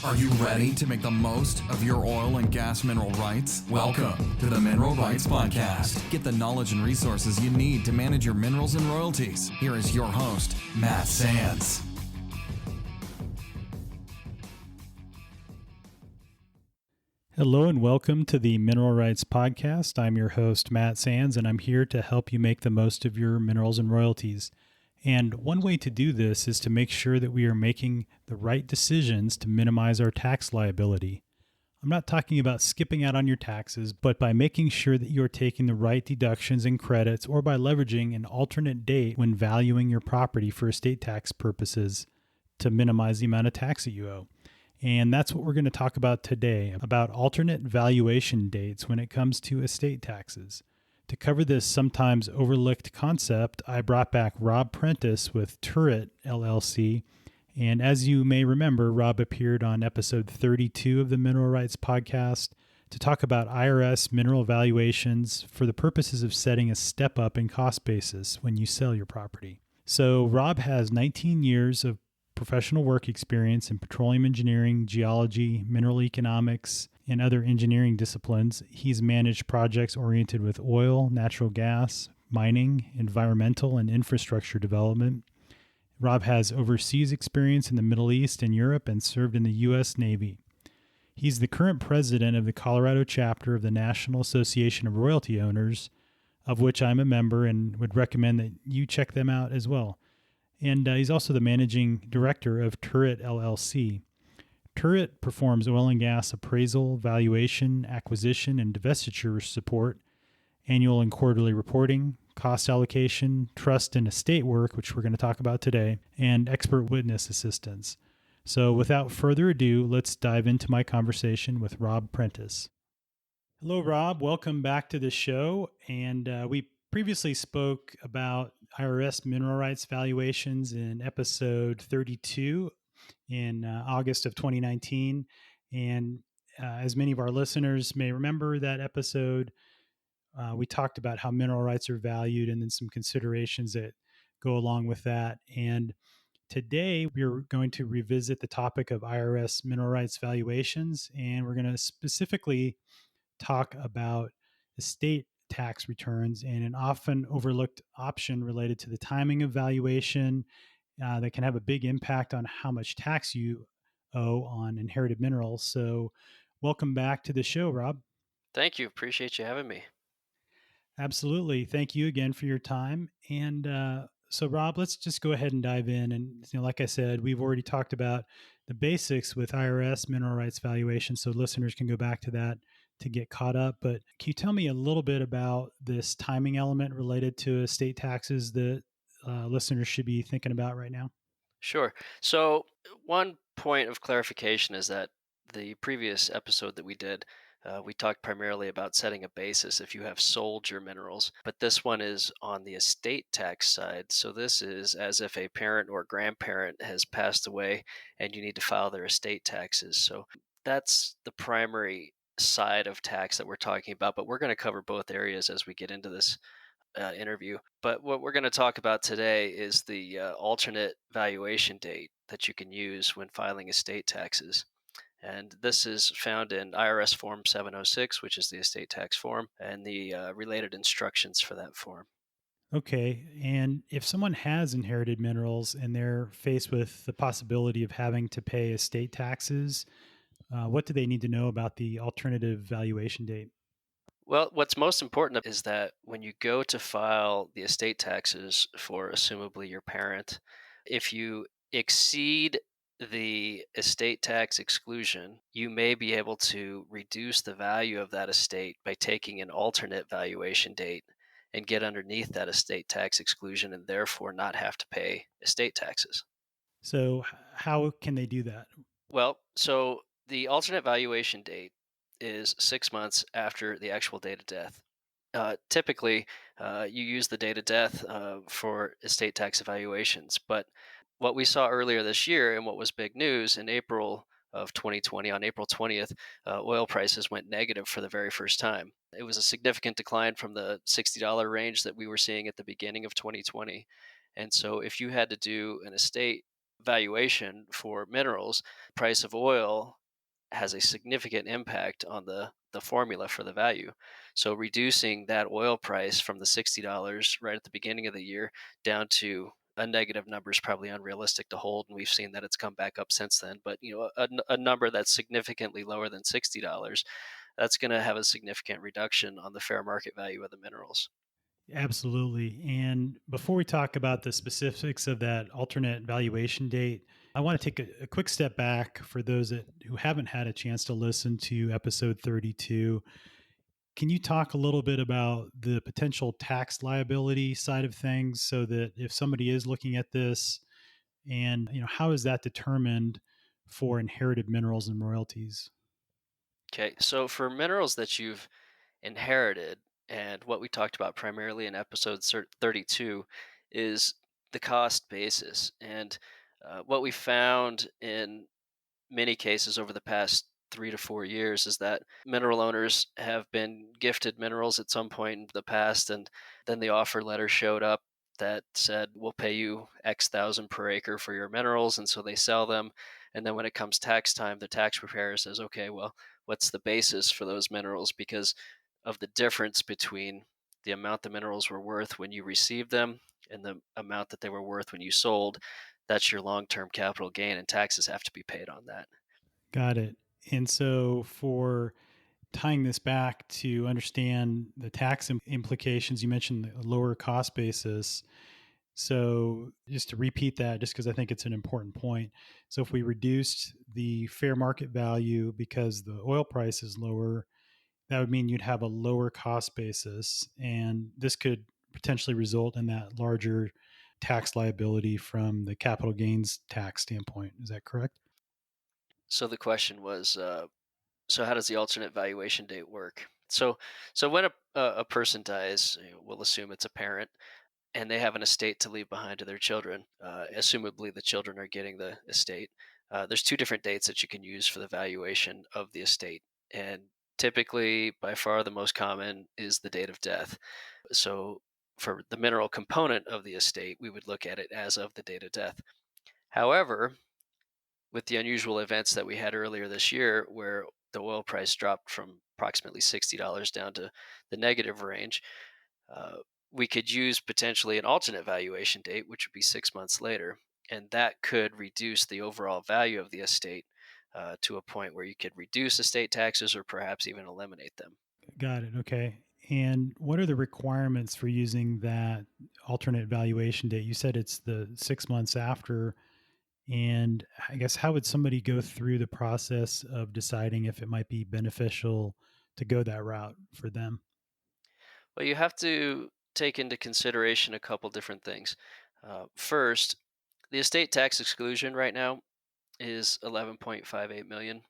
Are you ready to make the most of your oil and gas mineral rights? Welcome to the Mineral Rights Podcast. Get the knowledge and resources you need to manage your minerals and royalties. Here is your host, Matt Sands. Hello and welcome to the Mineral Rights Podcast. I'm your host, Matt Sands, and I'm here to help you make the most of your minerals and royalties. And one way to do this is to make sure that we are making the right decisions to minimize our tax liability. I'm not talking about skipping out on your taxes, but by making sure that you're taking the right deductions and credits, or by leveraging an alternate date when valuing your property for estate tax purposes to minimize the amount of tax that you owe. And that's what we're going to talk about today, about alternate valuation dates when it comes to estate taxes. To cover this sometimes overlooked concept, I brought back Rob Prentice with Turrett LLC. And as you may remember, Rob appeared on episode 32 of the Mineral Rights Podcast to talk about IRS mineral valuations for the purposes of setting a step up in cost basis when you sell your property. So Rob has 19 years of professional work experience in petroleum engineering, geology, mineral economics, and other engineering disciplines. He's managed projects oriented with oil, natural gas, mining, environmental, and infrastructure development. Rob has overseas experience in the Middle East and Europe and served in the U.S. Navy. He's the current president of the Colorado chapter of the National Association of Royalty Owners, of which I'm a member and would recommend that you check them out as well. And he's also the managing director of Turrett LLC. Turrett performs oil and gas appraisal, valuation, acquisition, and divestiture support, annual and quarterly reporting, cost allocation, trust and estate work, which we're going to talk about today, and expert witness assistance. So without further ado, let's dive into my conversation with Rob Prentice. Hello, Rob. Welcome back to the show. And we previously spoke about IRS mineral rights valuations in episode 32 in August of 2019. And as many of our listeners may remember that episode, we talked about how mineral rights are valued and then some considerations that go along with that. And today we're going to revisit the topic of IRS mineral rights valuations, and we're going to specifically talk about estate tax returns and an often overlooked option related to the timing of valuation that can have a big impact on how much tax you owe on inherited minerals. So welcome back to the show, Rob. Thank you. Appreciate you having me. Absolutely. Thank you again for your time. And so, Rob, let's just go ahead and dive in. And like I said, we've already talked about the basics with IRS mineral rights valuation, so listeners can go back to that to get caught up. But can you tell me a little bit about this timing element related to estate taxes that listeners should be thinking about right now? Sure. So, one point of clarification is that the previous episode that we did, we talked primarily about setting a basis if you have sold your minerals, but this one is on the estate tax side. So, this is as if a parent or grandparent has passed away and you need to file their estate taxes. So, that's the primary side of tax that we're talking about, but we're going to cover both areas as we get into this interview. But what we're going to talk about today is the alternate valuation date that you can use when filing estate taxes. And this is found in IRS Form 706, which is the estate tax form, and the related instructions for that form. Okay. And if someone has inherited minerals and they're faced with the possibility of having to pay estate taxes, what do they need to know about the alternative valuation date? Well, what's most important is that when you go to file the estate taxes for assumably your parent, if you exceed the estate tax exclusion, you may be able to reduce the value of that estate by taking an alternate valuation date and get underneath that estate tax exclusion and therefore not have to pay estate taxes. So, how can they do that? Well, so the alternate valuation date is 6 months after the actual date of death. Typically, you use the date of death for estate tax evaluations. But what we saw earlier this year and what was big news in April of 2020, on April 20th, oil prices went negative for the very first time. It was a significant decline from the $60 range that we were seeing at the beginning of 2020. And so if you had to do an estate valuation for minerals, price of oil has a significant impact on the formula for the value. So reducing that oil price from the $60 right at the beginning of the year down to a negative number is probably unrealistic to hold, and we've seen that it's come back up since then. But a number that's significantly lower than $60, that's going to have a significant reduction on the fair market value of the minerals. Absolutely. And before we talk about the specifics of that alternate valuation date, I want to take a quick step back for those who haven't had a chance to listen to episode 32. Can you talk a little bit about the potential tax liability side of things so that if somebody is looking at this and, how is that determined for inherited minerals and royalties? Okay, so for minerals that you've inherited, and what we talked about primarily in episode 32 is the cost basis. And what we found in many cases over the past 3 to 4 years is that mineral owners have been gifted minerals at some point in the past, and then the offer letter showed up that said, we'll pay you X thousand per acre for your minerals. And so they sell them. And then when it comes tax time, the tax preparer says, okay, well, what's the basis for those minerals? Because of the difference between the amount the minerals were worth when you received them and the amount that they were worth when you sold, that's your long-term capital gain, and taxes have to be paid on that. Got it. And so for tying this back to understand the tax implications, you mentioned the lower cost basis. So just to repeat that, just because I think it's an important point. So if we reduced the fair market value because the oil price is lower, that would mean you'd have a lower cost basis. And this could potentially result in that larger tax liability from the capital gains tax standpoint. Is that correct? So the question was, so how does the alternate valuation date work? So when a person dies, we'll assume it's a parent, and they have an estate to leave behind to their children. Assumably, the children are getting the estate. There's two different dates that you can use for the valuation of the estate, and typically, by far the most common is the date of death. So for the mineral component of the estate, we would look at it as of the date of death. However, with the unusual events that we had earlier this year, where the oil price dropped from approximately $60 down to the negative range, uh, we could use potentially an alternate valuation date, which would be 6 months later. And that could reduce the overall value of the estate to a point where you could reduce estate taxes or perhaps even eliminate them. Got it. Okay. And what are the requirements for using that alternate valuation date? You said it's the 6 months after. And I guess how would somebody go through the process of deciding if it might be beneficial to go that route for them? Well, you have to take into consideration a couple different things. First, the estate tax exclusion right now is 11.58 million.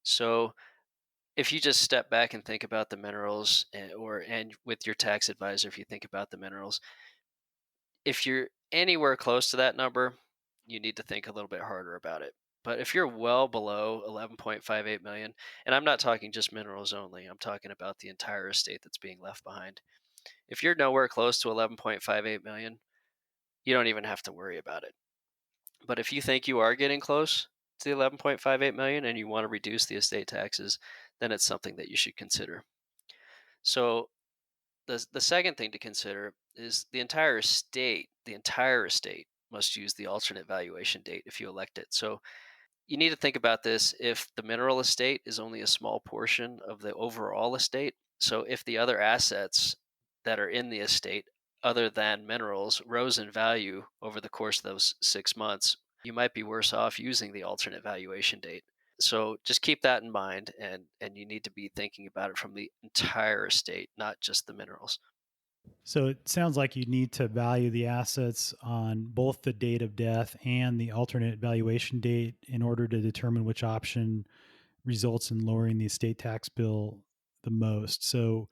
So if you just step back and think about the minerals, and with your tax advisor, if you think about the minerals, if you're anywhere close to that number, you need to think a little bit harder about it. But if you're well below 11.58 million, and I'm not talking just minerals only, I'm talking about the entire estate that's being left behind. If you're nowhere close to 11.58 million, you don't even have to worry about it. But if you think you are getting close to the 11.58 million and you want to reduce the estate taxes, then it's something that you should consider. So the second thing to consider is the entire estate must use the alternate valuation date if you elect it. So you need to think about this if the mineral estate is only a small portion of the overall estate. So if the other assets that are in the estate other than minerals rose in value over the course of those 6 months, you might be worse off using the alternate valuation date. So just keep that in mind, and you need to be thinking about it from the entire estate, not just the minerals. So it sounds like you need to value the assets on both the date of death and the alternate valuation date in order to determine which option results in lowering the estate tax bill the most. So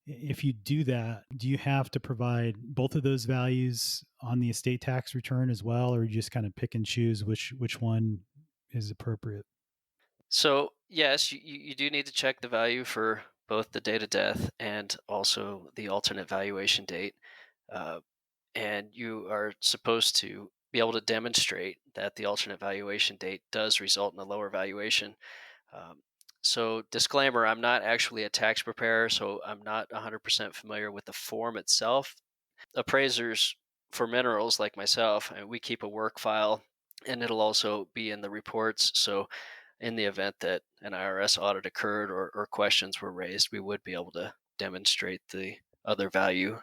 if you do that, do you have to provide both of those values on the estate tax return as well, or you just kind of pick and choose which one is appropriate? So yes, you do need to check the value for both the date of death and also the alternate valuation date. Uh, and you are supposed to be able to demonstrate that the alternate valuation date does result in a lower valuation. Um, so, disclaimer, I'm not actually a tax preparer, so I'm not 100% familiar with the form itself. Appraisers for minerals like myself, we keep a work file, and it'll also be in the reports. So, in the event that an IRS audit occurred or questions were raised, we would be able to demonstrate the other value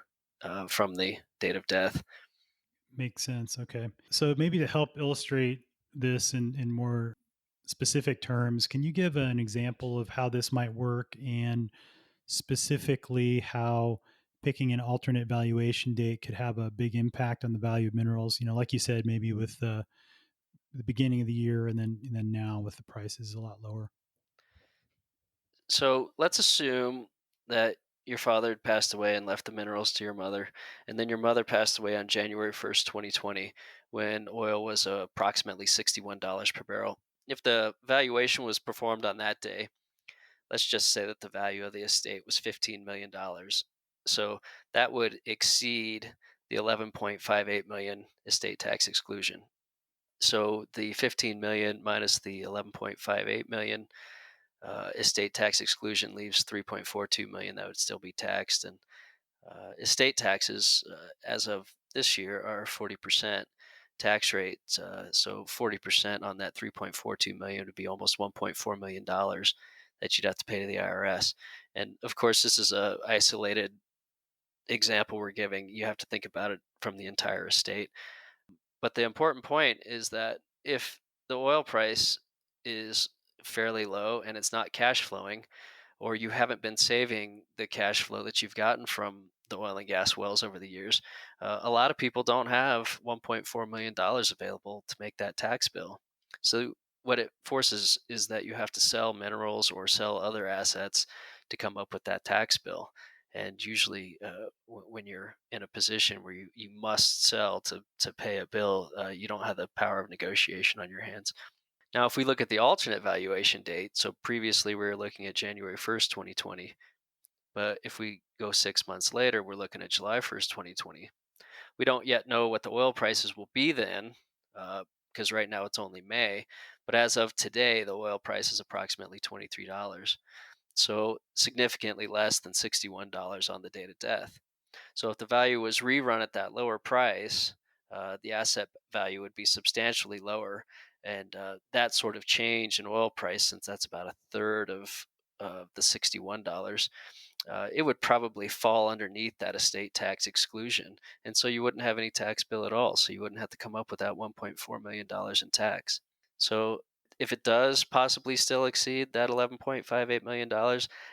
from the date of death. Makes sense. Okay. So maybe to help illustrate this in more specific terms, can you give an example of how this might work and specifically how picking an alternate valuation date could have a big impact on the value of minerals? Like you said, maybe with the beginning of the year and then now with the prices a lot lower. So let's assume that your father had passed away and left the minerals to your mother, and then your mother passed away on January 1st, 2020, when oil was approximately $61 per barrel. If the valuation was performed on that day, let's just say that the value of the estate was $15 million. So that would exceed the 11.58 million estate tax exclusion. So the 15 million minus the 11.58 million estate tax exclusion leaves 3.42 million that would still be taxed. And estate taxes, as of this year, are 40% tax rate. So 40% on that 3.42 million would be almost $1.4 million that you'd have to pay to the IRS. And of course, this is a isolated example we're giving. You have to think about it from the entire estate. But the important point is that if the oil price is fairly low and it's not cash flowing, or you haven't been saving the cash flow that you've gotten from the oil and gas wells over the years, a lot of people don't have $1.4 million available to make that tax bill. So, what it forces is that you have to sell minerals or sell other assets to come up with that tax bill. And usually, when you're in a position where you must sell to pay a bill, you don't have the power of negotiation on your hands. Now, if we look at the alternate valuation date, so previously we were looking at January 1st, 2020, but if we go 6 months later, we're looking at July 1st, 2020. We don't yet know what the oil prices will be then, because right now it's only May. But as of today, the oil price is approximately $23. So significantly less than $61 on the date of death. So if the value was rerun at that lower price, the asset value would be substantially lower. And that sort of change in oil price, since that's about a third of the $61, it would probably fall underneath that estate tax exclusion. And so you wouldn't have any tax bill at all. So you wouldn't have to come up with that $1.4 million in tax. So if it does possibly still exceed that $11.58 million,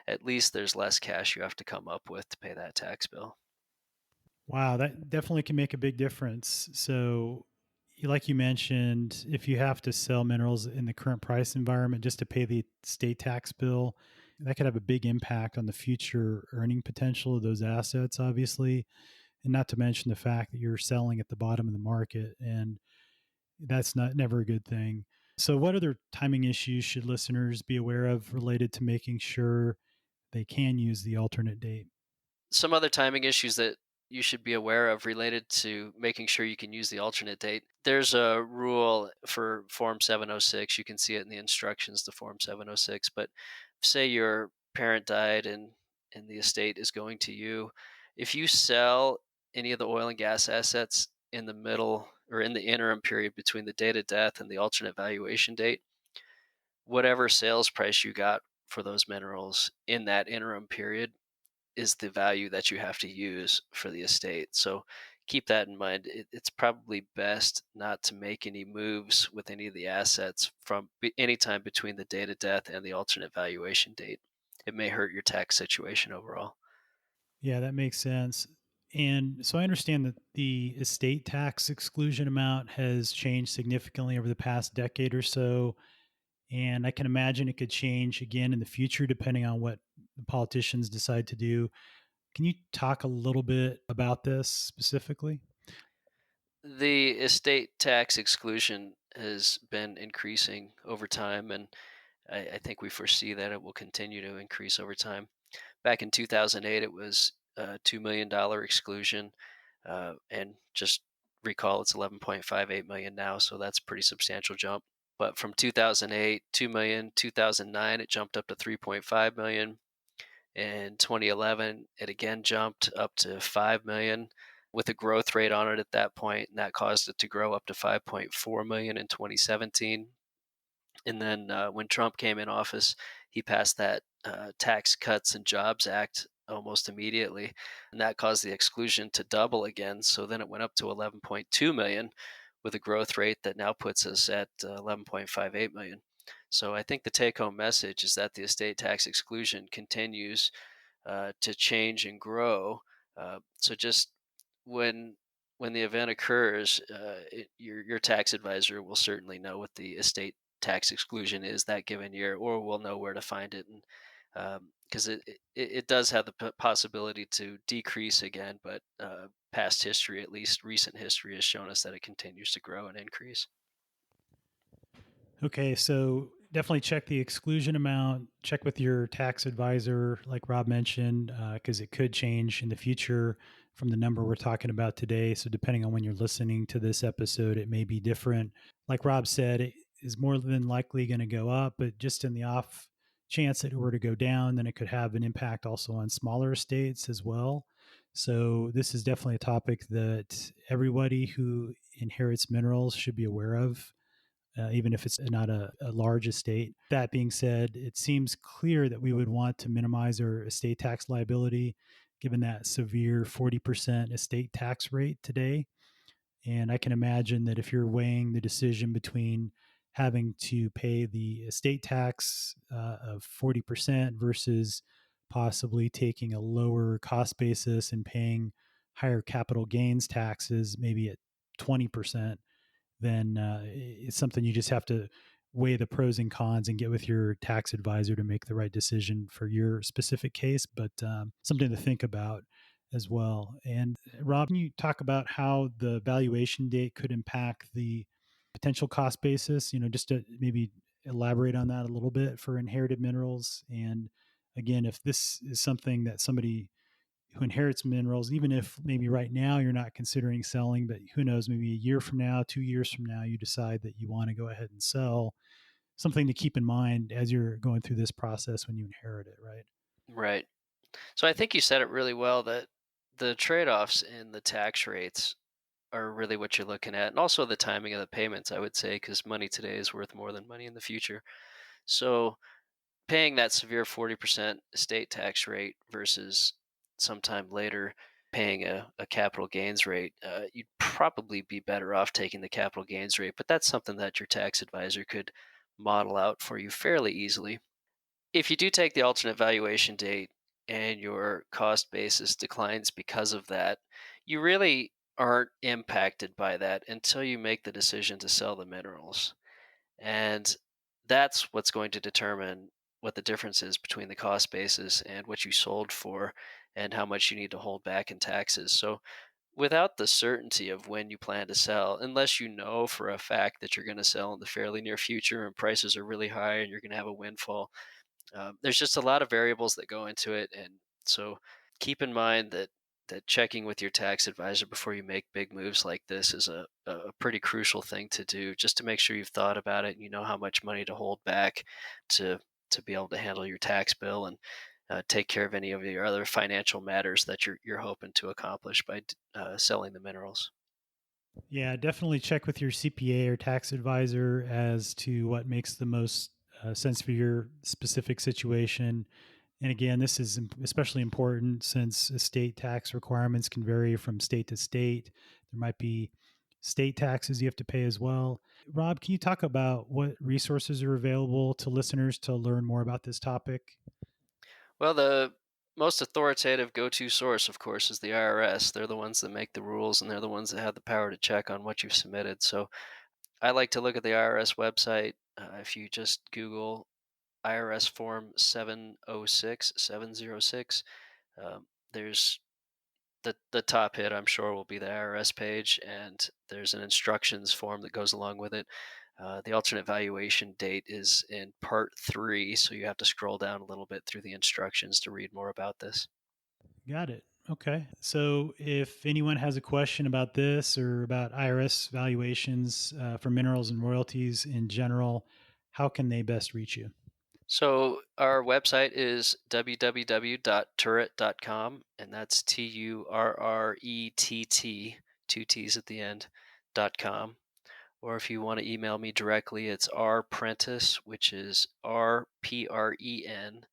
at least there's less cash you have to come up with to pay that tax bill. Wow, that definitely can make a big difference. So, like you mentioned, if you have to sell minerals in the current price environment just to pay the state tax bill, that could have a big impact on the future earning potential of those assets, obviously. And not to mention the fact that you're selling at the bottom of the market, and that's not never a good thing. So, what other timing issues should listeners be aware of related to making sure they can use the alternate date? Some other timing issues that you should be aware of related to making sure you can use the alternate date. There's a rule for Form 706. You can see it in the instructions to Form 706. But say your parent died and the estate is going to you. If you sell any of the oil and gas assets in the middle or in the interim period between the date of death and the alternate valuation date, whatever sales price you got for those minerals in that interim period is the value that you have to use for the estate. So keep that in mind. It's probably best not to make any moves with any of the assets from any time between the date of death and the alternate valuation date. It may hurt your tax situation overall. Yeah, that makes sense. And so I understand that the estate tax exclusion amount has changed significantly over the past decade or so. And I can imagine it could change again in the future depending on what the politicians decide to do. Can you talk a little bit about this specifically? The estate tax exclusion has been increasing over time, and I think we foresee that it will continue to increase over time. Back in 2008, it was a $2 million exclusion. And just recall, it's 11.58 million now, so that's a pretty substantial jump. But from 2008, 2 million, 2009, it jumped up to 3.5 million. In 2011, it again jumped up to 5 million with a growth rate on it at that point, and that caused it to grow up to 5.4 million in 2017. And then when Trump came in office, he passed that Tax Cuts and Jobs Act almost immediately, and that caused the exclusion to double again. So then it went up to 11.2 million with a growth rate that now puts us at 11.58 million. So I think the take home message is that the estate tax exclusion continues to change and grow. So just when when the event occurs, your tax advisor will certainly know what the estate tax exclusion is that given year, or will know where to find it, and because it does have the possibility to decrease again, but past history, at least recent history, has shown us that it continues to grow and increase. Okay, so definitely check the exclusion amount, check with your tax advisor, like Rob mentioned, because it could change in the future from the number we're talking about today. So, depending on when you're listening to this episode, it may be different. Like Rob said, it is more than likely going to go up, but just in the off chance that it were to go down, then it could have an impact also on smaller estates as well. So, this is definitely a topic that everybody who inherits minerals should be aware of, even if it's not a large estate. That being said, it seems clear that we would want to minimize our estate tax liability given that severe 40% estate tax rate today. And I can imagine that if you're weighing the decision between having to pay the estate tax of 40% versus possibly taking a lower cost basis and paying higher capital gains taxes, maybe at 20%, then it's something you just have to weigh the pros and cons and get with your tax advisor to make the right decision for your specific case, but something to think about as well. And Rob, can you talk about how the valuation date could impact the potential cost basis? Just to maybe elaborate on that a little bit for inherited minerals. And again, if this is something that somebody who inherits minerals, even if maybe right now you're not considering selling, but who knows, maybe a year from now, 2 years from now, you decide that you want to go ahead and sell, something to keep in mind as you're going through this process when you inherit it, right? Right. So I think you said it really well that the trade-offs in the tax rates are really what you're looking at, and also the timing of the payments, I would say, because money today is worth more than money in the future. So paying that severe 40% estate tax rate versus sometime later paying a capital gains rate, you'd probably be better off taking the capital gains rate, but that's something that your tax advisor could model out for you fairly easily. If you do take the alternate valuation date and your cost basis declines because of that, you really aren't impacted by that until you make the decision to sell the minerals. And that's what's going to determine what the difference is between the cost basis and what you sold for and how much you need to hold back in taxes. So, without the certainty of when you plan to sell, unless you know for a fact that you're going to sell in the fairly near future and prices are really high and you're going to have a windfall, there's just a lot of variables that go into it, and so keep in mind that checking with your tax advisor before you make big moves like this is a pretty crucial thing to do, just to make sure you've thought about it and you know how much money to hold back to to be able to handle your tax bill and take care of any of your other financial matters that you're hoping to accomplish by selling the minerals. Yeah, definitely check with your CPA or tax advisor as to what makes the most sense for your specific situation. And again, this is especially important since estate tax requirements can vary from state to state. There might be state taxes you have to pay as well. Rob, can you talk about what resources are available to listeners to learn more about this topic? Well, the most authoritative go-to source, of course, is the IRS. They're the ones that make the rules, and they're the ones that have the power to check on what you've submitted. So I like to look at the IRS website. If you just Google IRS Form 706, there's the top hit, I'm sure, will be the IRS page, and there's an instructions form that goes along with it. The alternate valuation date is in part three, so you have to scroll down a little bit through the instructions to read more about this. Got it. Okay. So if anyone has a question about this or about IRS valuations for minerals and royalties in general, how can they best reach you? So our website is www.turret.com, and that's Turrett, two T's at the end, .com. Or if you want to email me directly, it's rprentice, which is RPRENTICE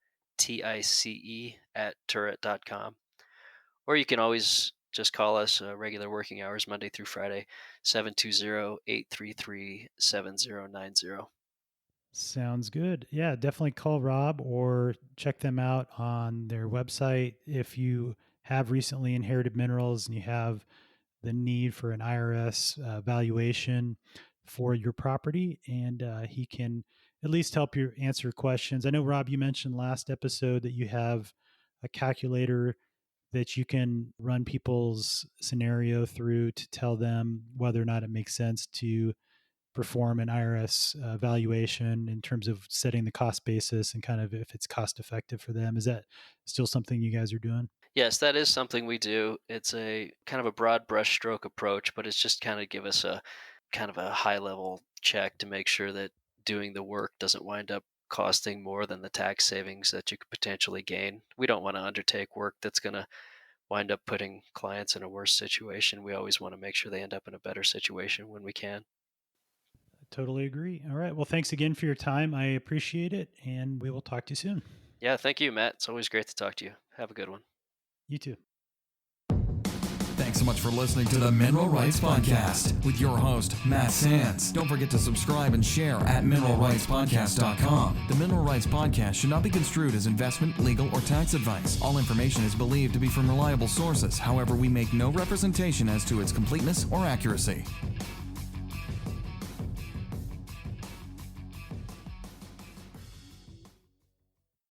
@turret.com. Or you can always just call us regular working hours, Monday through Friday, 720-833-7090. Sounds good. Yeah, definitely call Rob or check them out on their website. If you have recently inherited minerals and you have the need for an IRS valuation for your property, and he can at least help you answer questions. I know, Rob, you mentioned last episode that you have a calculator that you can run people's scenario through to tell them whether or not it makes sense to perform an IRS valuation in terms of setting the cost basis and kind of if it's cost effective for them. Is that still something you guys are doing? Yes, that is something we do. It's a kind of a broad brushstroke approach, but it's just kind of give us a kind of a high level check to make sure that doing the work doesn't wind up costing more than the tax savings that you could potentially gain. We don't want to undertake work that's going to wind up putting clients in a worse situation. We always want to make sure they end up in a better situation when we can. Totally agree. All right. Well, thanks again for your time. I appreciate it. And we will talk to you soon. Yeah, thank you, Matt. It's always great to talk to you. Have a good one. You too. Thanks so much for listening to the Mineral Rights Podcast with your host, Matt Sands. Don't forget to subscribe and share at mineralrightspodcast.com. The Mineral Rights Podcast should not be construed as investment, legal, or tax advice. All information is believed to be from reliable sources. However, we make no representation as to its completeness or accuracy.